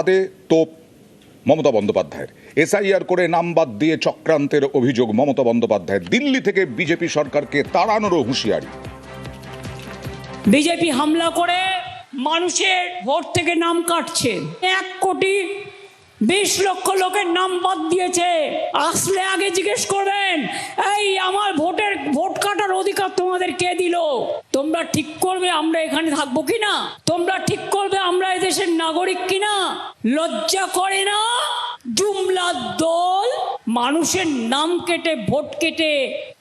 আদে তোপ মমতা বন্দ্যোপাধ্যায়ের। এসআইআর করে নাম বাদ দিয়ে চক্রান্তের অভিযোগ মমতা বন্দ্যোপাধ্যায়ের। দিল্লি থেকে বিজেপি সরকারকে তাড়ানোরও হুঁশিয়ারি। বিজেপি হামলা করে মানুষের ভোট থেকে নাম কাটছে। 1,20,00,000 লোকের নাম বাদ দিয়েছে। আসলে আগে জিজ্ঞেস করবেন, এই আমার ভোট কাটার অধিকার তোমাদের কে দিল? তোমরা ঠিক করবে আমরা এখানে থাকবো কিনা, তোমরা ঠিক করবে আমরা এদেশের নাগরিক কিনা। লজ্জা করে না? জুমলার দল মানুষের নাম কেটে ভোট কেটে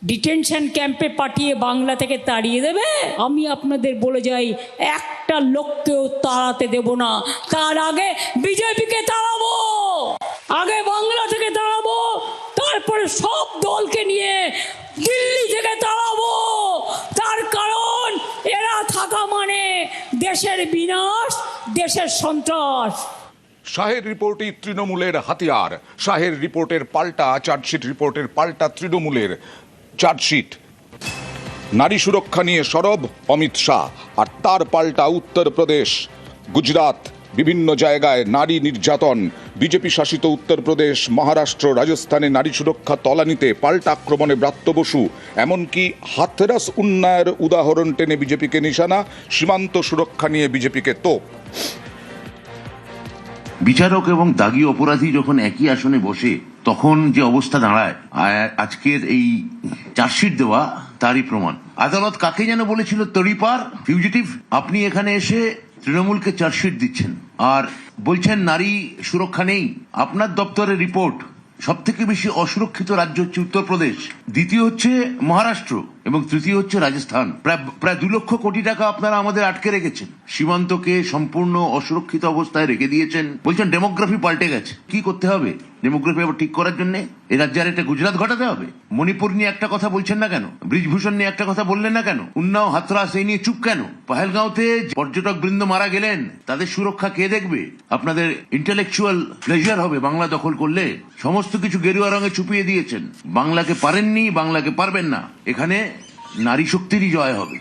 ডিটেনশন ক্যাম্পে পাঠিয়ে বাংলা থেকে তাড়িয়ে দেবে। আমি আপনাদের বলে যাই, একটা লোককেও তাড়াতে দেব না। তার আগে বিজেপিকে তাড়াবো, আগে বাংলা থেকে তাড়াবো, তারপরে সব দলকে নিয়ে দিল্লি থেকে তাড়াবো। তার কারণ এরা থাকা মানে দেশের বিনাশ, দেশের সন্ত্রাস। শাহের রিপোর্টই তৃণমূলের হাতিয়ার। শাহের রিপোর্টের পাল্টা চার্জশিট, রিপোর্টের পাল্টা তৃণমূলের চার্জশিট। নারী সুরক্ষা নিয়ে সরব অমিত শাহ, আর তার পাল্টা উত্তরপ্রদেশ, গুজরাট, বিভিন্ন জায়গায় নারী নির্যাতন। বিজেপি শাসিত উত্তরপ্রদেশ, মহারাষ্ট্র, রাজস্থানে নারী সুরক্ষা তলানিতে, পাল্টা আক্রমণে ব্রাত্য বসু। এমনকি হাথরাস উন্নয়নের উদাহরণ টেনে বিজেপিকে নিশানা। সীমান্ত সুরক্ষা নিয়ে বিজেপিকে তোপ। বিচারক এবং দাগী অপরাধী যখন একই আসনে বসে তখন যে অবস্থা দাঁড়ায়, আজকের এই চার্জশিট দেওয়া তারই প্রমাণ। আদালত কাকে যেন বলেছিল, তড়িপার ফিউজিটিভ। আপনি এখানে এসে তৃণমূলকে চার্জশিট দিচ্ছেন আর বলছেন নারী সুরক্ষা নেই। আপনার দপ্তরের রিপোর্ট সব থেকে বেশি অসুরক্ষিত রাজ্য হচ্ছে উত্তরপ্রদেশ, দ্বিতীয় হচ্ছে মহারাষ্ট্র এবং তৃতীয় হচ্ছে রাজস্থান। প্রায় 2 লক্ষ কোটি টাকা আপনারা আমাদের আটকে রেখেছেন, সীমান্তকে সম্পূর্ণ অসুরক্ষিত অবস্থায় রেখে দিয়েছেন। বলছেন ডেমোগ্রাফি পাল্টে গেছে। কি করতে হবে ডেমোগ্রাফি আবার ঠিক করার জন্য? এই রাজ্যে আর একটা গুজরাট ঘটাতে হবে? মণিপুর নিয়ে একটা কথা বলছেন না কেন? ব্রিজভূষণ নিয়ে একটা কথা বললেন না কেন? উন্নাও, হাথরাস এই নিয়ে চুপ কেন? পাহেলগাঁওতে পর্যটক বৃন্দ মারা গেলেন, তাদের সুরক্ষা কে দেখবে? আপনাদের ইন্টেলেকচুয়াল প্লেজার হবে বাংলা দখল করলে। সমস্ত কিছু গেরুয়া রঙে চুপিয়ে দিয়েছেন। বাংলাকে পারেননি, বাংলাকে পারবেন না। এখানে নারী শক্তিরই জয় হবে।